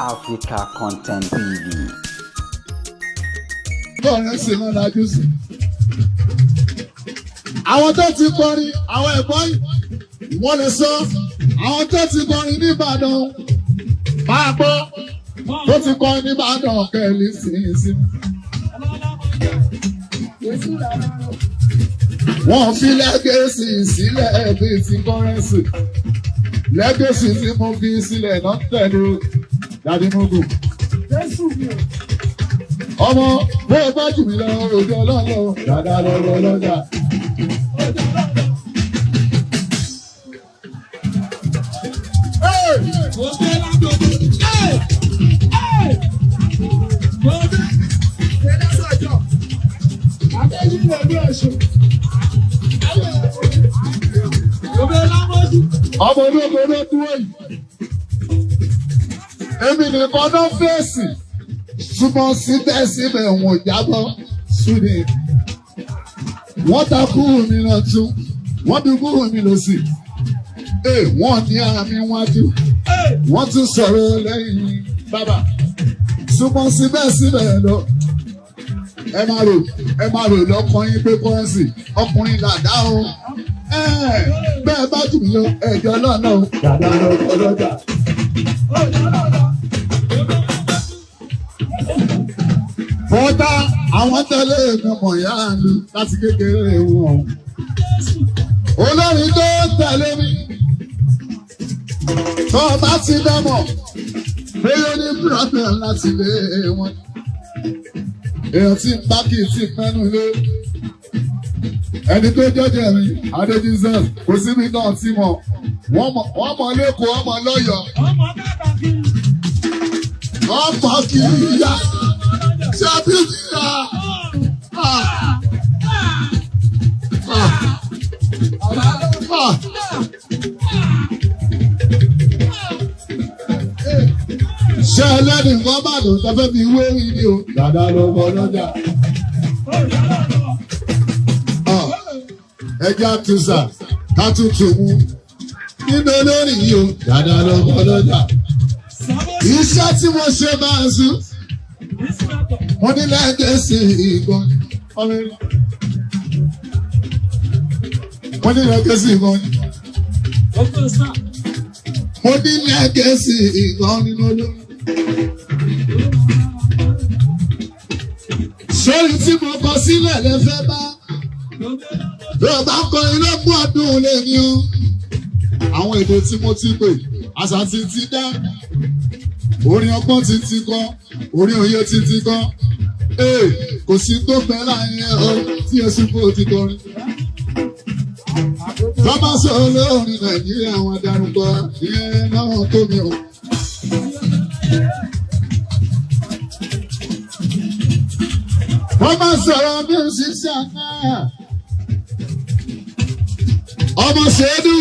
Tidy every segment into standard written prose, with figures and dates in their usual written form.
Africa Content TV. Bọ́ọ̀rẹ́ sì máa dájú sí. Àwọn tó ti kọrin, àwọn ẹ̀gbọ́n yìí, wọ́n lè sọ. Àwọn tó ti kọrin ní Ìbàdàn, máa gbọ́. Tó ti kọrin ní Ìbàdàn kẹ́lí sí. Wọ́n fi lẹ́gẹ̀ẹ́sì sílẹ̀ bíi ti kọ́rẹ́nsì. Lẹ́gẹ̀ẹ́sì tí mo fi sílẹ̀ náà tẹ̀lé Dàdí Mógù. Ọmọ bó o bá jù mí lọ, òjò ọlọ́lọ́, dàda lọ́wọ́ lọ́jà. Ọmọ ológun ló dúró yìí. Èmi nìkan náà fèsì. Ṣùgbọ́n síbẹ̀síbẹ̀ wọn ò jábọ́ súnì. Wọ́n ta kúrò mi lọ tún. Wọ́n bí kúrò mi lọ sí. Wọ́n ní àmì wájú. Wọ́n tún sọ̀rọ̀ lẹ́yìn bàbá. Ṣùgbọ́n síbẹ̀síbẹ̀ lọ. Ẹ máa rò lọ́kàn yín pé kọ́rẹ́nsì ọkùnrin làdá o. Bẹ́ẹ̀ bá jù mí lọ ẹ̀jọ̀ lọ́nà o. Dàdá lọ́kọ̀ lọ́jà. Bọ́dá àwọn tẹ̀lé ìgbìmọ̀ ìyá mi láti kékeré wọn. Olórin tó tẹ̀lé mi. Tó bá ti dámọ̀, bóyá ní problem láti lé wọn. Èèyàn tí ń bá kì í ti mẹ́nu lé. Ẹni tó jọ́jọ́ mi, Adéjísọ́s, kò síbi náà tí mọ̀. Wọ́n mọ̀ lẹ́kọ̀ọ́, wọ́n mọ̀ lọ́yọ̀ọ́. Wọ́n mọ̀ kì í yá. Ṣàbíyá. Ṣé ẹlẹ́ni nǹkan bá lò tẹ́fẹ́ fi wé ìdí o? Dàdá ló bọ́ lọ́jà. Ẹjẹ́ àtúnṣà ká tútù mú. Nínú olórí yìí o, dàdá ló bọ́ lọ́jà. Iṣẹ́ tí mo ṣe máa ń sùn. Wọ́n ní lẹ́gẹ̀ẹ́sì ìgbọ́n. Wọ́n ní lẹ́gẹ̀ẹ́sì ìgbọ́n. Mo ní lẹ́gẹ̀ẹ́sì ìgbọ́n nínú olórí. Sórí tí mo kọ sílẹ̀ lè fẹ́ bá. Bí o bá kọ ilé fún ọdún lè ní o. Àwọn èdè tí mo ti pè, àṣà ti dá. Orin ọgbọ́n ti kọ́, orin òye ti kọ́. Kò sí tó fẹ́ láyé ọ tí èsì fún ti kọrin. Bàbá sọ olórin Nàìjíríà wọn darúgbọ ìyẹn náà tó mi o. Wọ́n máa sọ̀rọ̀ musician náà. Ọmọ ṣèdú,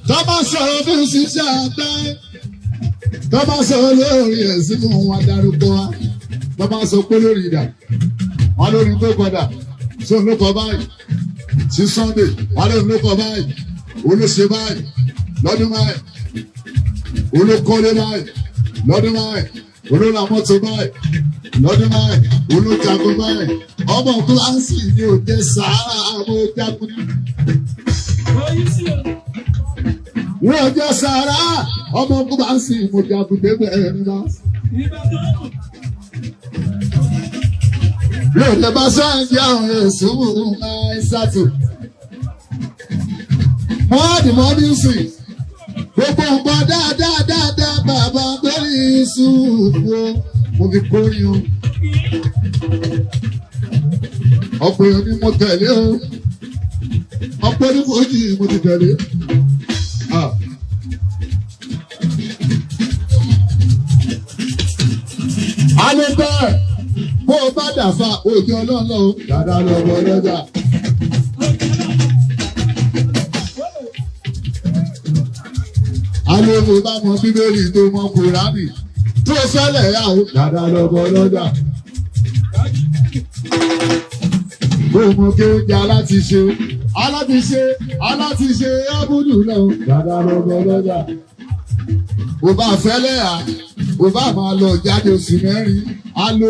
tó máa sọ̀rọ̀ musician náà. Tó bá sọ olórí ẹ̀ sínú wọn darúgbó wa, tó bá sọ pé lórí ìdà, wọn lórí tó kọdà, tó ló kọ báyìí, sí Sunday, wọn lórí ló kọ báyìí, olóṣè báyìí, lọ́dún báyìí, olókọ́lé báyìí, lọ́dún báyìí, olólamọ́tò báyìí, lọ́dún báyìí, olójagun báyìí, ọmọ kíláàsì ni ò jẹ sàárà àwọn ojagun. Wọ́n jẹ́ sàárà ọmọ ogun bá ń sin ìmọ̀jà àgùdé bẹ̀rẹ̀ nígbà. Lóòótọ́ bá sọ́ọ̀jì àwọn èso àìsàtò. Mọ́ọ̀dì mọ́bíùsì. Gbogbo nǹkan dáadáa bàbá lórí ìṣubú. Mo fi kórìí o. Ọ̀pọ̀ èèyàn ni mo tẹ̀lé o. Ọ̀pọ̀ ní Fújì mo ti tẹ̀lé. Alẹ́gbẹ́ bó o bá dàfa òjò ọlọ́ọ̀lọ́ o, dàda lọ́wọ́ lọ́jà. Alẹ́gbẹ́ bá mọ Bíbélì tó mọ Kùránì tó fẹ́lẹ̀ yà o, dàda lọ́wọ́ lọ́jà. Bó o mọ kí oúnjẹ alátiṣe ábúdù lọ, dàda lọ́wọ́ lọ́jà. Bó bá fẹ́lẹ̀ yà ò bá máa lọ jáde oṣù mẹ́rin á lo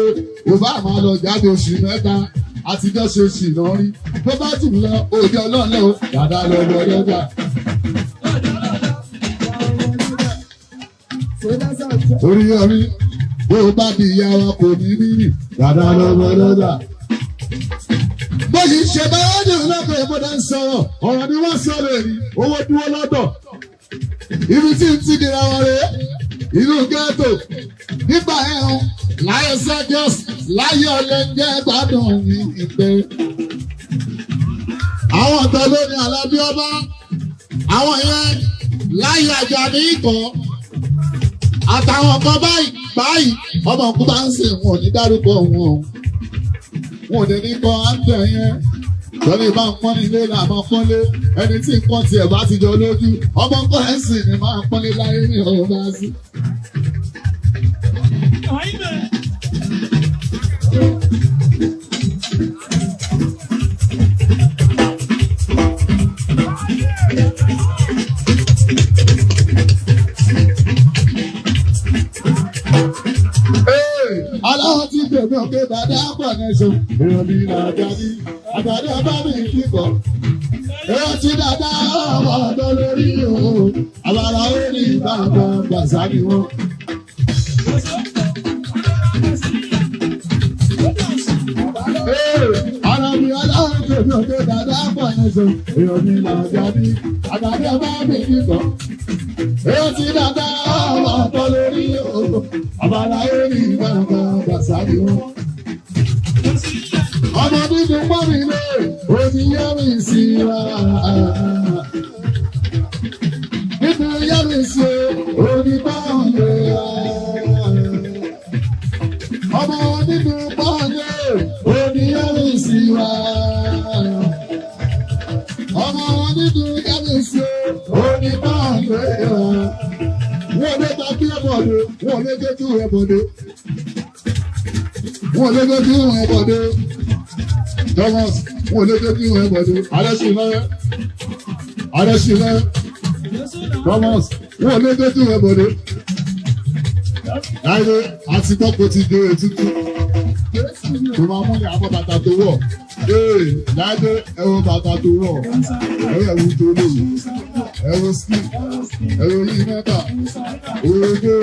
ò bá máa lọ jáde oṣù mẹ́ta àtijọ́ ṣe sì lọ rí bó bá jù lọ òde ọlọ́ọ̀lẹ́ o dàda lọ lọ lọ́jà. orí orí bó bá di ìyá wa kò ní rírì dàda lọ lọ lọ́jà. bó ṣe ṣe báyọ̀ ní ọlọ́kọ̀ ìbúdá ń sọ̀rọ̀ ọ̀rọ̀ ni wọ́n sọ lè rí owó dúró lọ́dọ̀ ibi tí ń ti dira wọn rèé inú ghetto nígbà ẹ̀hún láyé sẹ́gẹ́s láyé ọlẹ́njẹ́ gbádùn ní ìpè. àwọn ọ̀tọ̀ lórí Alábí Ọba àwọn yẹn láyé Àjàní ikọ̀ àtàwọn kan báyìí ọmọ òkú bá ń sìn wọn ò ní dárúkọ wọn ò ní ní kọ́ àǹtẹ̀ yẹn lórí bá ń pọ́n nílé là máa pọ́nlé ẹni tí nǹkan tiẹ̀ bá ti jọ lójú ọmọ nǹkan ẹ̀ sì ni máa pọ́nlé láyé ní ọ̀rọ̀ bá sí. aláwọ̀ tí bèbè òkè bàdá pọ̀ nẹ́sọ̀ èrò mi là jáde àgbàdo ọba mi kíkọ́ èrò tí dàda ọmọ ọ̀dọ́ lórí o àbàlà ó ní bàbá gbàsá ni wọ́n. Alábí aláwọ̀ bèbè òkè bàdá pọ̀ nẹ́sọ̀ èrò mi là jáde àgbàdo ọba mi kíkọ́ èrò tí dàda ọmọ ọ̀dọ́ lórí o àbàlà ó ní bàbá gbàsá ni wọ́n. ọmọ dídùn pọ̀ mi lé òní yẹ́ mi sí wa. dídùn yẹ́ mi sí òní bá wọn lé wa. ọmọ dídùn pọ̀ lé òní yẹ́ mi sí wa. ọmọ dídùn yẹ́ mi sí òní bá wọn lé wa. wọ́n lé ta kí ẹ bọ̀dé wọ́n lé gé kí ẹ bọ̀dé wọ́n lé gé kí ẹ bọ̀dé. Thomas, wọ́n lé gé kí ẹ bọ̀dé. Adéṣinlẹ̀ Thomas, wọ́n lé gé kí ẹ bọ̀dé. Láyé àti tọ́kọ ti dé ètùtù. Tó máa mú ní àbọ̀ bàtà tó wọ̀. Láyé ẹ̀rọ bàtà tó wọ̀. Ẹ̀rọ tó lò. Ẹ̀rọ ski. Ẹ̀rọ yìí mẹ́ta. Òrògbé.